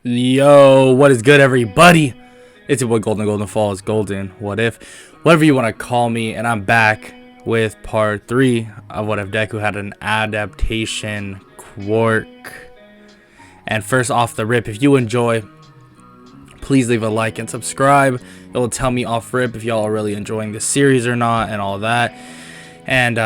Yo, what is good, everybody? It's your boy Golden Falls, Golden, what if, whatever you want to call me, and I'm back with part 3 of What If Deku had an adaptation quirk. And first off the rip, if you enjoy, please leave a like and subscribe. It will tell me off rip if y'all are really enjoying this series or not and all that. And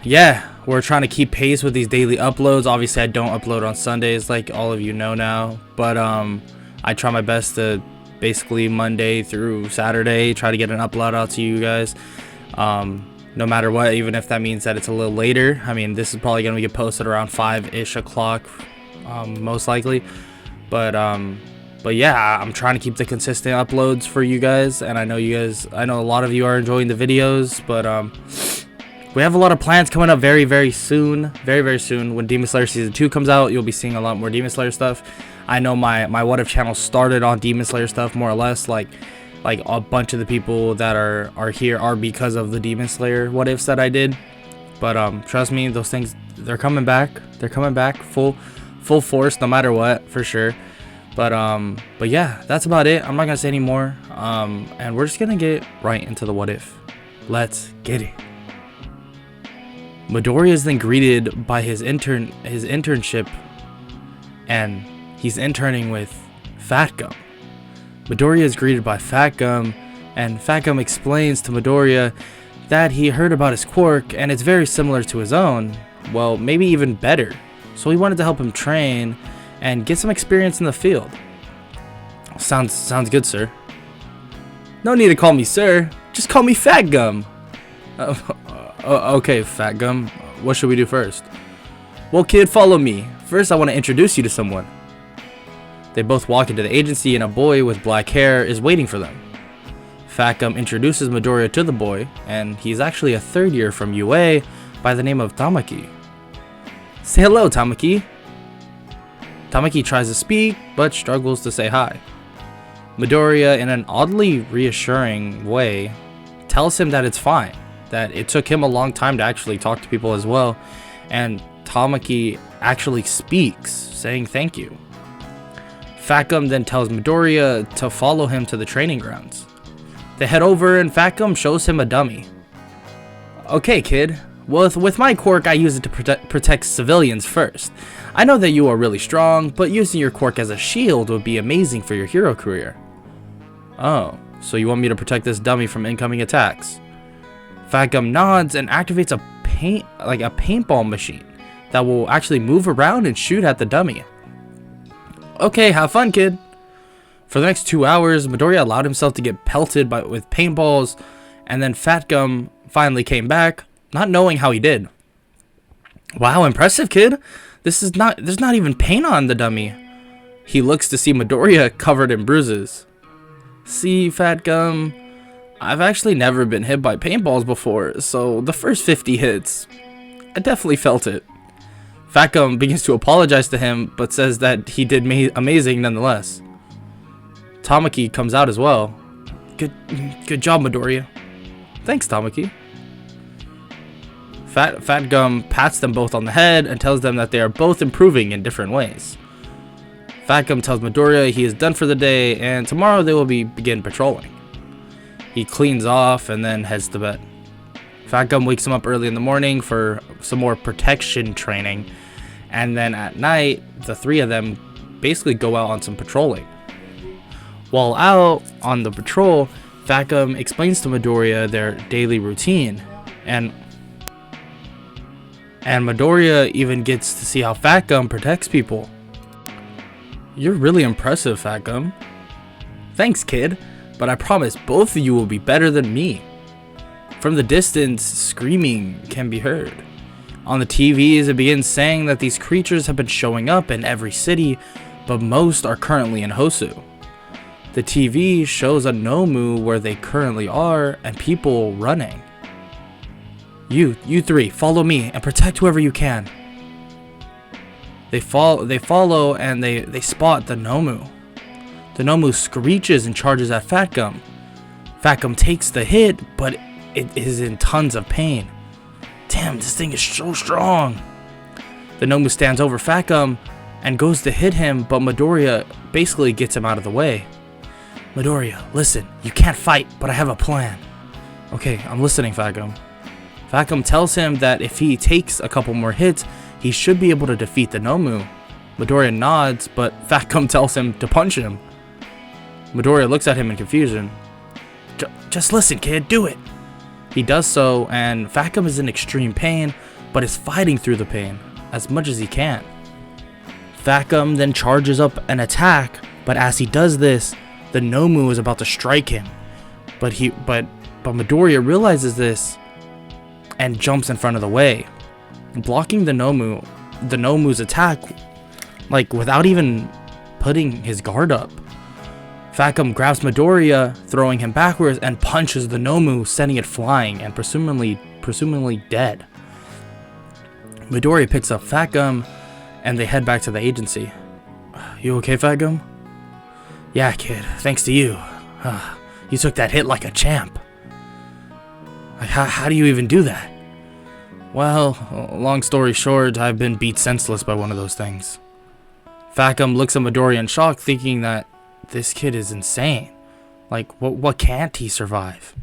yeah, we're trying to keep pace with these daily uploads. Obviously I don't upload on Sundays like all of you know now, but I try my best to basically Monday through Saturday try to get an upload out to you guys, no matter what, even if that means that it's a little later. I mean, this is probably gonna get posted around 5-ish o'clock, most likely, but yeah, I'm trying to keep the consistent uploads for you guys, and I know a lot of you are enjoying the videos, but we have a lot of plans coming up very soon. Very soon. When Demon Slayer Season 2 comes out, you'll be seeing a lot more Demon Slayer stuff. I know my What If channel started on Demon Slayer stuff, more or less. Like a bunch of the people that are here are because of the Demon Slayer What Ifs that I did. But trust me, those things, they're coming back. They're coming back full force, no matter what, for sure. But yeah, that's about it. I'm not gonna say any more. And we're just gonna get right into the What If. Let's get it. Midoriya is then greeted by his internship, and he's interning with Fat Gum. Midoriya is greeted by Fat Gum, and Fat Gum explains to Midoriya that he heard about his quirk and it's very similar to his own, well, maybe even better. So he wanted to help him train and get some experience in the field. Sounds good, sir. No need to call me sir, just call me Fat Gum. Okay, Fat Gum, what should we do first? Well, kid, follow me. First, I want to introduce you to someone. They both walk into the agency, and a boy with black hair is waiting for them. Fat Gum introduces Midoriya to the boy, and he's actually a third year from UA by the name of Tamaki. Say hello, Tamaki. Tamaki tries to speak, but struggles to say hi. Midoriya, in an oddly reassuring way, tells him that it's fine, that it took him a long time to actually talk to people as well, and Tamaki actually speaks, saying thank you. Fat Gum then tells Midoriya to follow him to the training grounds. They head over and Fat Gum shows him a dummy. Okay, kid, with my quirk I use it to protect civilians first. I know that you are really strong, but using your quirk as a shield would be amazing for your hero career. Oh, so you want me to protect this dummy from incoming attacks? Fat Gum nods and activates a paintball machine that will actually move around and shoot at the dummy. Okay, have fun, kid. For the next 2 hours, Midoriya allowed himself to get pelted with paintballs, and then Fat Gum finally came back, not knowing how he did. Wow, impressive, kid. There's not even paint on the dummy. He looks to see Midoriya covered in bruises. See, Fat Gum, I've actually never been hit by paintballs before, so the first 50 hits, I definitely felt it. Fat Gum begins to apologize to him, but says that he did amazing nonetheless. Tamaki comes out as well. Good job, Midoriya. Thanks, Tamaki. Fat Gum pats them both on the head and tells them that they are both improving in different ways. Fat Gum tells Midoriya he is done for the day, and tomorrow they will begin patrolling. He cleans off and then heads to bed. Fat Gum wakes him up early in the morning for some more protection training, and then at night, the three of them basically go out on some patrolling. While out on the patrol, Fat Gum explains to Midoriya their daily routine, and Midoriya even gets to see how Fat Gum protects people. You're really impressive, Fat Gum. Thanks, kid. But I promise both of you will be better than me. From the distance, screaming can be heard. On the TVs, it begins saying that these creatures have been showing up in every city, but most are currently in Hosu. The TV shows a Nomu where they currently are and people running. You three, follow me and protect whoever you can. They follow and they spot the Nomu. The Nomu screeches and charges at Fat Gum. Fat Gum takes the hit, but it is in tons of pain. Damn, this thing is so strong. The Nomu stands over Fat Gum, and goes to hit him, but Midoriya basically gets him out of the way. Midoriya, listen, you can't fight, but I have a plan. Okay, I'm listening, Fat Gum. Fat Gum tells him that if he takes a couple more hits, he should be able to defeat the Nomu. Midoriya nods, but Fat Gum tells him to punch him. Midoriya looks at him in confusion. Just listen, kid, do it. He does so, and Fat Gum is in extreme pain, but is fighting through the pain as much as he can. Fat Gum then charges up an attack, but as he does this, the Nomu is about to strike him. But Midoriya realizes this and jumps in front of the way, blocking the Nomu's attack, like without even putting his guard up. Fat Gum grabs Midoriya, throwing him backwards, and punches the Nomu, sending it flying and presumably dead. Midoriya picks up Fat Gum, and they head back to the agency. You okay, Fat Gum? Yeah, kid, thanks to you. You took that hit like a champ. How do you even do that? Well, long story short, I've been beat senseless by one of those things. Fat Gum looks at Midoriya in shock, thinking that this kid is insane. Like, what can't he survive?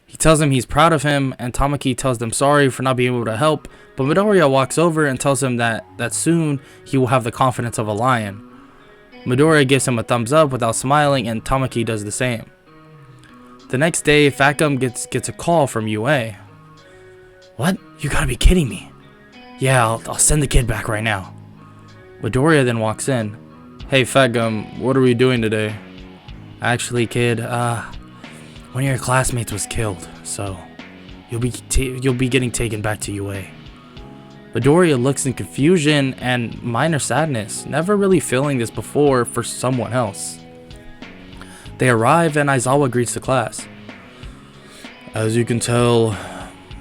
He tells him he's proud of him, and Tamaki tells them sorry for not being able to help, but Midoriya walks over and tells him that soon he will have the confidence of a lion. Midoriya gives him a thumbs up without smiling, and Tamaki does the same. The next day, Fat Gum gets a call from UA. What? You gotta be kidding me. Yeah, I'll send the kid back right now. Midoriya then walks in. Hey, Fat Gum, what are we doing today? Actually, kid, one of your classmates was killed, so you'll be getting taken back to UA. Midoriya looks in confusion and minor sadness, never really feeling this before for someone else. They arrive and Aizawa greets the class. As you can tell,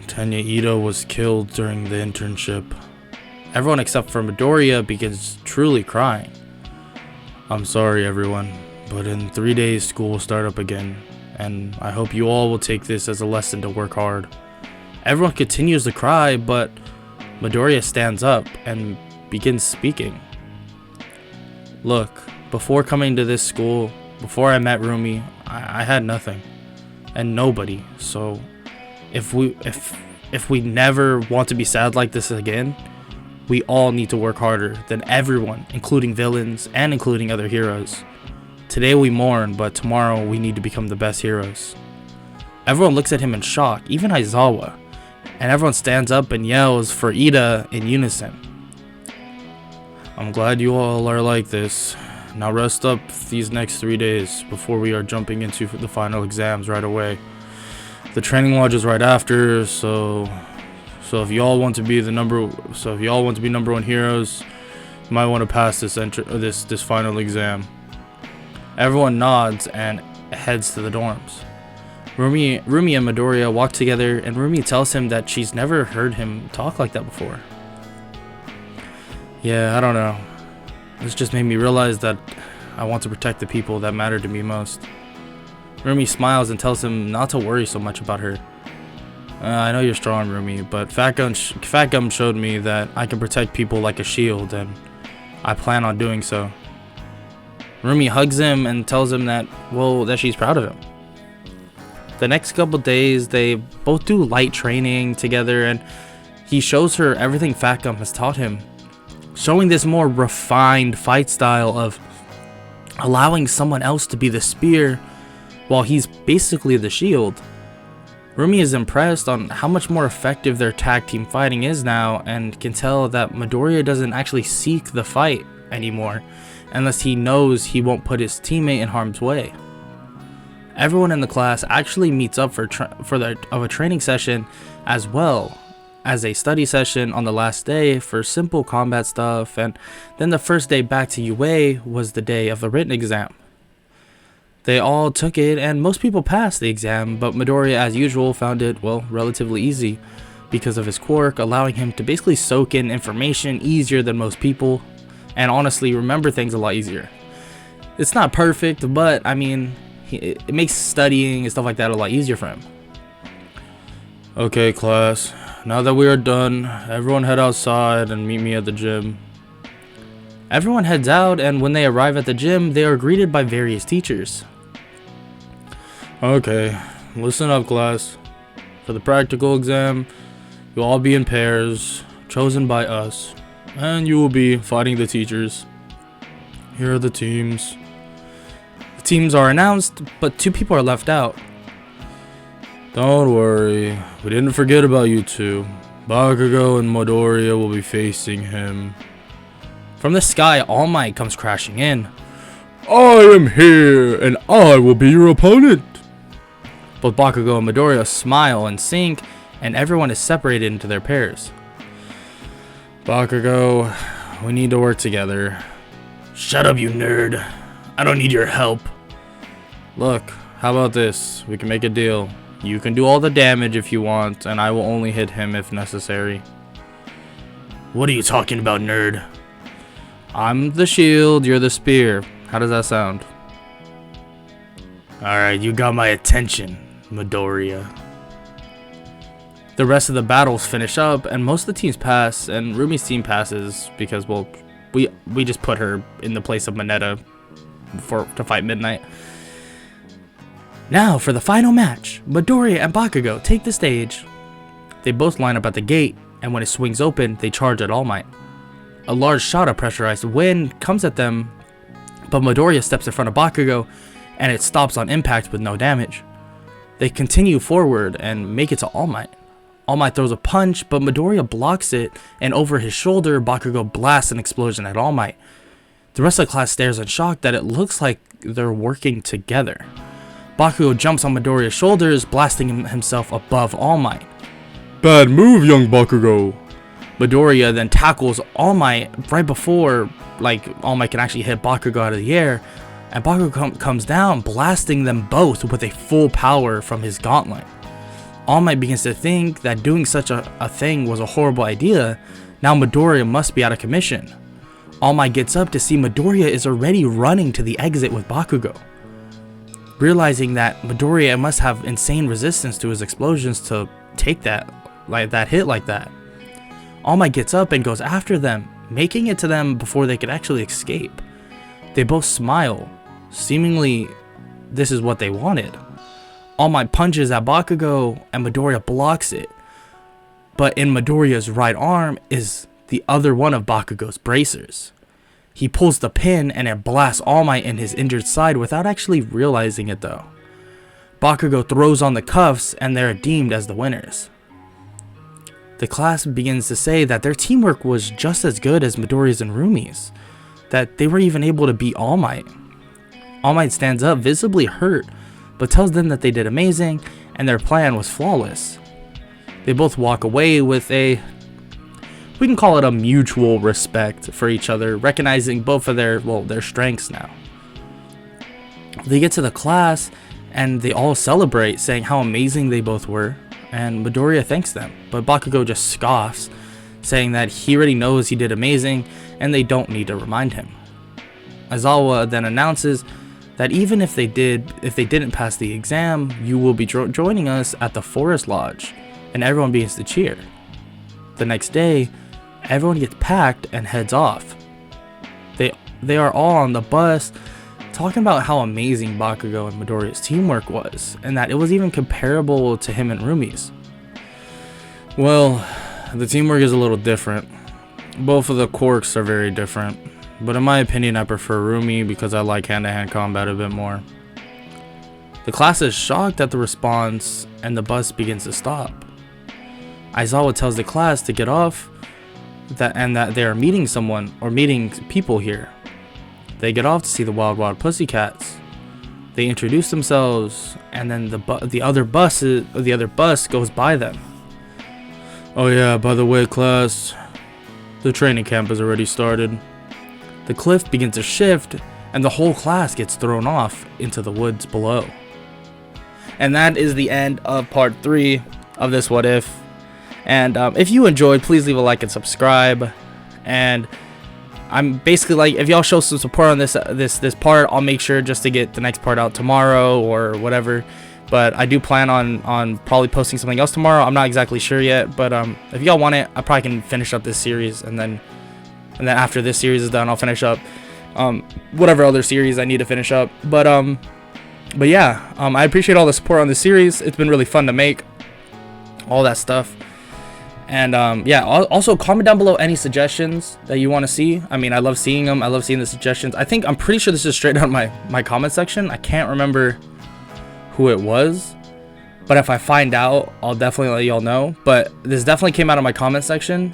Tenya Ito was killed during the internship. Everyone except for Midoriya begins truly crying. I'm sorry, everyone, but in 3 days school will start up again, and I hope you all will take this as a lesson to work hard. Everyone continues to cry, but Midoriya stands up and begins speaking. Look, before coming to this school, before I met Rumi, I had nothing and nobody. So if we never want to be sad like this again, we all need to work harder than everyone, including villains and including other heroes. Today we mourn, but tomorrow we need to become the best heroes. Everyone looks at him in shock, even Aizawa, and everyone stands up and yells for Ida in unison. I'm glad you all are like this. Now rest up these next 3 days before we are jumping into the final exams right away. The training lodge is right after, so if y'all want to be number one heroes, you might want to pass this final exam. Everyone nods and heads to the dorms. Rumi and Midoriya walk together, and Rumi tells him that she's never heard him talk like that before. Yeah, I don't know. This just made me realize that I want to protect the people that matter to me most. Rumi smiles and tells him not to worry so much about her. I know you're strong, Rumi, but Fat Gum showed me that I can protect people like a shield, and I plan on doing so. Rumi hugs him and tells him that she's proud of him. The next couple days, they both do light training together, and he shows her everything Fat Gum has taught him, showing this more refined fight style of allowing someone else to be the spear while he's basically the shield. Rumi is impressed on how much more effective their tag team fighting is now, and can tell that Midoriya doesn't actually seek the fight anymore unless he knows he won't put his teammate in harm's way. Everyone in the class actually meets up for a training session as well as a study session on the last day for simple combat stuff, and then the first day back to UA was the day of the written exam. They all took it, and most people passed the exam, but Midoriya, as usual, found it, relatively easy because of his quirk, allowing him to basically soak in information easier than most people, and honestly remember things a lot easier. It's not perfect, but I mean, it makes studying and stuff like that a lot easier for him. Okay, class, now that we are done, everyone head outside and meet me at the gym. Everyone heads out, and when they arrive at the gym, they are greeted by various teachers. Okay, listen up, class. For the practical exam, you'll all be in pairs, chosen by us, and you will be fighting the teachers. Here are the teams. The teams are announced, but 2 people are left out. Don't worry, we didn't forget about you two. Bakugo and Midoriya will be facing him. From the sky, All Might comes crashing in. I am here, and I will be your opponent. Both Bakugo and Midoriya smile and sync, and everyone is separated into their pairs. Bakugo, we need to work together. Shut up, you nerd. I don't need your help. Look, how about this? We can make a deal. You can do all the damage if you want, and I will only hit him if necessary. What are you talking about, nerd? I'm the shield, you're the spear. How does that sound? Alright, you got my attention, Midoriya. The rest of the battles finish up, and most of the teams pass, and Rumi's team passes because, well, we just put her in the place of Mineta to fight Midnight. Now for the final match, Midoriya and Bakugo take the stage. They both line up at the gate, and when it swings open, they charge at All Might. A large shot of pressurized wind comes at them, but Midoriya steps in front of Bakugo, and it stops on impact with no damage. They continue forward and make it to All Might. All Might throws a punch, but Midoriya blocks it, and over his shoulder, Bakugo blasts an explosion at All Might. The rest of the class stares in shock that it looks like they're working together. Bakugo jumps on Midoriya's shoulders, blasting himself above All Might. Bad move, young Bakugo. Midoriya then tackles All Might right before All Might can actually hit Bakugo out of the air, and Bakugo comes down, blasting them both with a full power from his gauntlet. All Might begins to think that doing such a thing was a horrible idea. Now Midoriya must be out of commission. All Might gets up to see Midoriya is already running to the exit with Bakugo. Realizing that Midoriya must have insane resistance to his explosions to take that hit like that. All Might gets up and goes after them, making it to them before they could actually escape. They both smile. Seemingly, this is what they wanted. All Might punches at Bakugo, and Midoriya blocks it. But in Midoriya's right arm is the other one of Bakugo's bracers. He pulls the pin, and it blasts All Might in his injured side without actually realizing it though. Bakugo throws on the cuffs, and they're deemed as the winners. The class begins to say that their teamwork was just as good as Midoriya's and Rumi's, that they were even able to beat All Might. All Might stands up, visibly hurt, but tells them that they did amazing and their plan was flawless. They both walk away with we can call it a mutual respect for each other, recognizing both of their strengths now. They get to the class and they all celebrate, saying how amazing they both were, and Midoriya thanks them, but Bakugo just scoffs, saying that he already knows he did amazing and they don't need to remind him. Aizawa then announces that even if they didn't pass the exam, you will be joining us at the Forest Lodge, and everyone begins to cheer. The next day, everyone gets packed and heads off. They are all on the bus, talking about how amazing Bakugo and Midoriya's teamwork was, and that it was even comparable to him and Rumi's. Well, the teamwork is a little different. Both of the quirks are very different, but in my opinion I prefer Rumi because I like hand-to-hand combat a bit more. The class is shocked at the response, and the bus begins to stop. Aizawa tells the class to get off, that they are meeting someone or meeting people here. They get off to see the Wild Pussycats. They introduce themselves, and then the other bus goes by them. Oh yeah, by the way, class, the training camp has already started. The cliff begins to shift, and the whole class gets thrown off into the woods below. And that is the end of part 3 of this What If. And if you enjoyed, please leave a like and subscribe. And I'm basically if y'all show some support on this part, I'll make sure just to get the next part out tomorrow or whatever. But I do plan on probably posting something else tomorrow. I'm not exactly sure yet, but if y'all want it, I probably can finish up this series and then and then after this series is done, I'll finish up whatever other series I need to finish up. But yeah, I appreciate all the support on this series. It's been really fun to make all that stuff. And yeah, also comment down below any suggestions that you want to see. I mean, I love seeing them. I love seeing the suggestions. I'm pretty sure this is straight out my comment section. I can't remember who it was, but if I find out, I'll definitely let y'all know. But this definitely came out of my comment section.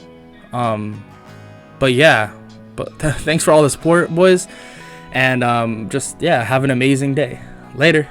But yeah, thanks for all the support, boys. And just, yeah, have an amazing day. Later.